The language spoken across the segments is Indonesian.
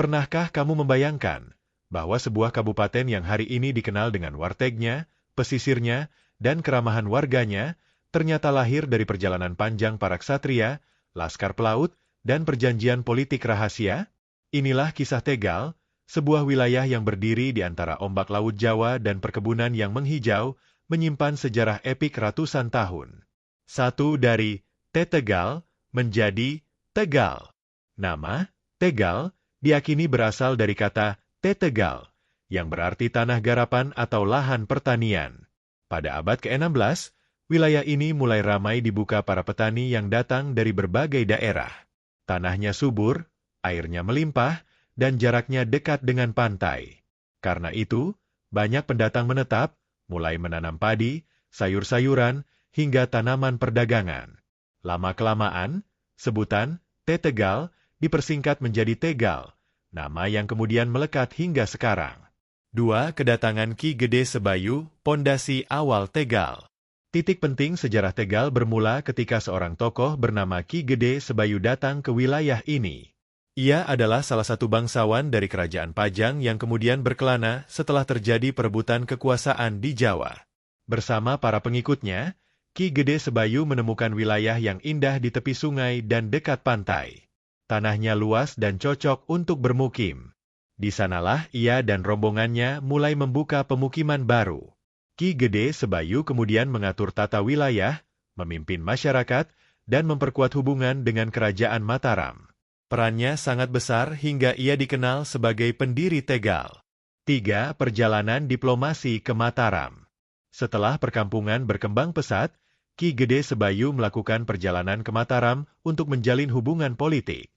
Pernahkah kamu membayangkan bahwa sebuah kabupaten yang hari ini dikenal dengan wartegnya, pesisirnya, dan keramahan warganya, ternyata lahir dari perjalanan panjang para ksatria, laskar pelaut, dan perjanjian politik rahasia? Inilah kisah Tegal, sebuah wilayah yang berdiri di antara ombak Laut Jawa dan perkebunan yang menghijau, menyimpan sejarah epik ratusan tahun. Satu dari Tegal menjadi Tegal. Nama Tegal diyakini berasal dari kata Tetegal, yang berarti tanah garapan atau lahan pertanian. Pada abad ke-16, wilayah ini mulai ramai dibuka para petani yang datang dari berbagai daerah. Tanahnya subur, airnya melimpah, dan jaraknya dekat dengan pantai. Karena itu, banyak pendatang menetap, mulai menanam padi, sayur-sayuran, hingga tanaman perdagangan. Lama-kelamaan, sebutan Tegal dipersingkat menjadi Tegal, nama yang kemudian melekat hingga sekarang. 2. Kedatangan Ki Gede Sebayu, pondasi awal Tegal. Titik penting sejarah Tegal bermula ketika seorang tokoh bernama Ki Gede Sebayu datang ke wilayah ini. Ia adalah salah satu bangsawan dari kerajaan Pajang yang kemudian berkelana setelah terjadi perebutan kekuasaan di Jawa. Bersama para pengikutnya, Ki Gede Sebayu menemukan wilayah yang indah di tepi sungai dan dekat pantai. Tanahnya luas dan cocok untuk bermukim. Di sanalah ia dan rombongannya mulai membuka pemukiman baru. Ki Gede Sebayu kemudian mengatur tata wilayah, memimpin masyarakat, dan memperkuat hubungan dengan kerajaan Mataram. Perannya sangat besar hingga ia dikenal sebagai pendiri Tegal. 3. Perjalanan diplomasi ke Mataram. Setelah perkampungan berkembang pesat, Ki Gede Sebayu melakukan perjalanan ke Mataram untuk menjalin hubungan politik.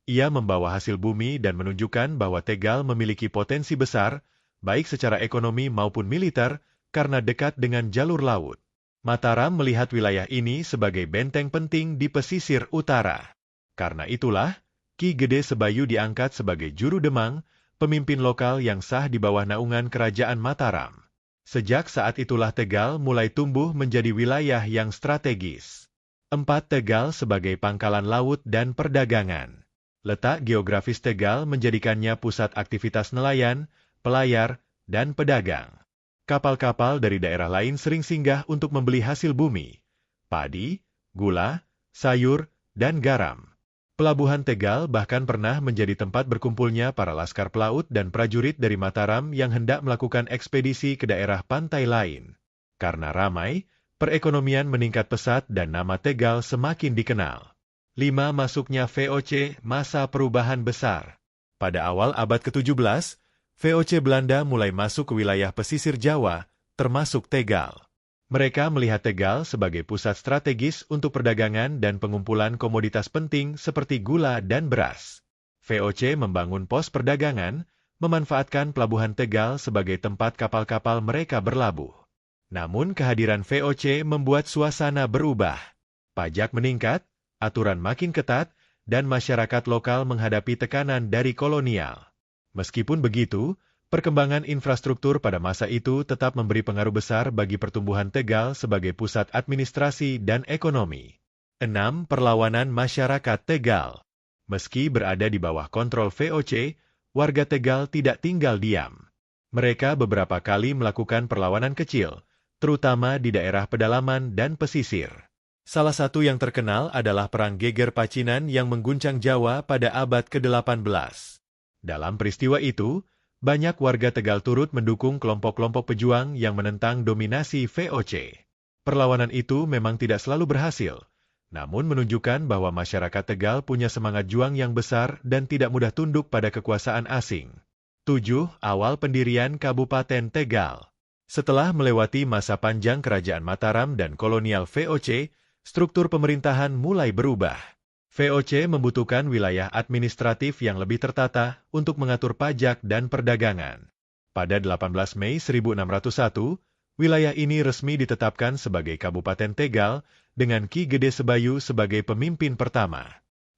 Ia membawa hasil bumi dan menunjukkan bahwa Tegal memiliki potensi besar, baik secara ekonomi maupun militer, karena dekat dengan jalur laut. Mataram melihat wilayah ini sebagai benteng penting di pesisir utara. Karena itulah, Ki Gede Sebayu diangkat sebagai juru demang, pemimpin lokal yang sah di bawah naungan kerajaan Mataram. Sejak saat itulah Tegal mulai tumbuh menjadi wilayah yang strategis. 4. Tegal sebagai pangkalan laut dan perdagangan. Letak geografis Tegal menjadikannya pusat aktivitas nelayan, pelayar, dan pedagang. Kapal-kapal dari daerah lain sering singgah untuk membeli hasil bumi, padi, gula, sayur, dan garam. Pelabuhan Tegal bahkan pernah menjadi tempat berkumpulnya para laskar pelaut dan prajurit dari Mataram yang hendak melakukan ekspedisi ke daerah pantai lain. Karena ramai, perekonomian meningkat pesat dan nama Tegal semakin dikenal. 5. Masuknya VOC, masa perubahan besar. Pada awal abad ke-17, VOC Belanda mulai masuk ke wilayah pesisir Jawa, termasuk Tegal. Mereka melihat Tegal sebagai pusat strategis untuk perdagangan dan pengumpulan komoditas penting seperti gula dan beras. VOC membangun pos perdagangan, memanfaatkan pelabuhan Tegal sebagai tempat kapal-kapal mereka berlabuh. Namun kehadiran VOC membuat suasana berubah. Pajak meningkat, aturan makin ketat, dan masyarakat lokal menghadapi tekanan dari kolonial. Meskipun begitu, perkembangan infrastruktur pada masa itu tetap memberi pengaruh besar bagi pertumbuhan Tegal sebagai pusat administrasi dan ekonomi. 6. Perlawanan masyarakat Tegal. Meski berada di bawah kontrol VOC, warga Tegal tidak tinggal diam. Mereka beberapa kali melakukan perlawanan kecil, terutama di daerah pedalaman dan pesisir. Salah satu yang terkenal adalah Perang Geger Pacinan yang mengguncang Jawa pada abad ke-18. Dalam peristiwa itu, banyak warga Tegal turut mendukung kelompok-kelompok pejuang yang menentang dominasi VOC. Perlawanan itu memang tidak selalu berhasil, namun menunjukkan bahwa masyarakat Tegal punya semangat juang yang besar dan tidak mudah tunduk pada kekuasaan asing. 7. Awal pendirian Kabupaten Tegal. Setelah melewati masa panjang kerajaan Mataram dan kolonial VOC, struktur pemerintahan mulai berubah. VOC membutuhkan wilayah administratif yang lebih tertata untuk mengatur pajak dan perdagangan. Pada 18 Mei 1601, wilayah ini resmi ditetapkan sebagai Kabupaten Tegal dengan Ki Gede Sebayu sebagai pemimpin pertama.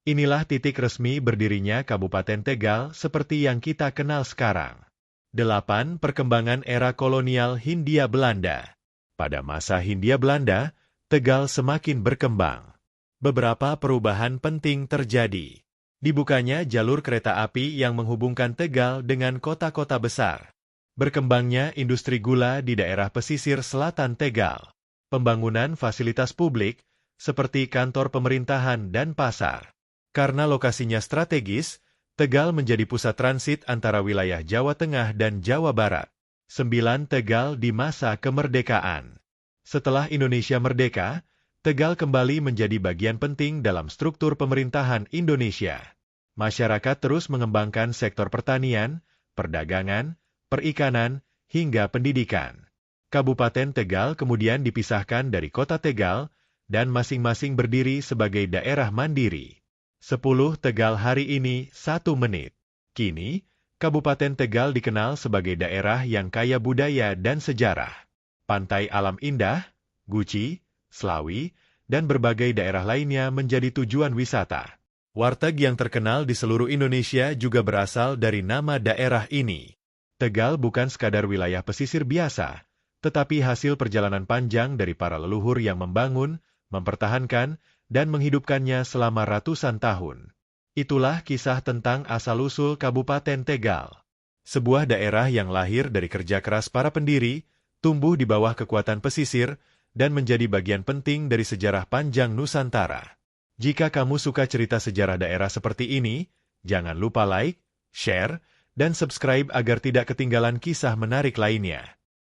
Inilah titik resmi berdirinya Kabupaten Tegal seperti yang kita kenal sekarang. 8. Perkembangan era kolonial Hindia Belanda. Pada masa Hindia Belanda, Tegal semakin berkembang. Beberapa perubahan penting terjadi. Dibukanya jalur kereta api yang menghubungkan Tegal dengan kota-kota besar. Berkembangnya industri gula di daerah pesisir selatan Tegal. Pembangunan fasilitas publik, seperti kantor pemerintahan dan pasar. Karena lokasinya strategis, Tegal menjadi pusat transit antara wilayah Jawa Tengah dan Jawa Barat. 9. Tegal di masa kemerdekaan. Setelah Indonesia merdeka, Tegal kembali menjadi bagian penting dalam struktur pemerintahan Indonesia. Masyarakat terus mengembangkan sektor pertanian, perdagangan, perikanan, hingga pendidikan. Kabupaten Tegal kemudian dipisahkan dari Kota Tegal, dan masing-masing berdiri sebagai daerah mandiri. 10. Tegal hari ini 1 menit. Kini, Kabupaten Tegal dikenal sebagai daerah yang kaya budaya dan sejarah. Pantai alam indah, Guci, Slawi, dan berbagai daerah lainnya menjadi tujuan wisata. Warteg yang terkenal di seluruh Indonesia juga berasal dari nama daerah ini. Tegal bukan sekadar wilayah pesisir biasa, tetapi hasil perjalanan panjang dari para leluhur yang membangun, mempertahankan, dan menghidupkannya selama ratusan tahun. Itulah kisah tentang asal-usul Kabupaten Tegal. Sebuah daerah yang lahir dari kerja keras para pendiri, tumbuh di bawah kekuatan pesisir, dan menjadi bagian penting dari sejarah panjang Nusantara. Jika kamu suka cerita sejarah daerah seperti ini, jangan lupa like, share, dan subscribe agar tidak ketinggalan kisah menarik lainnya.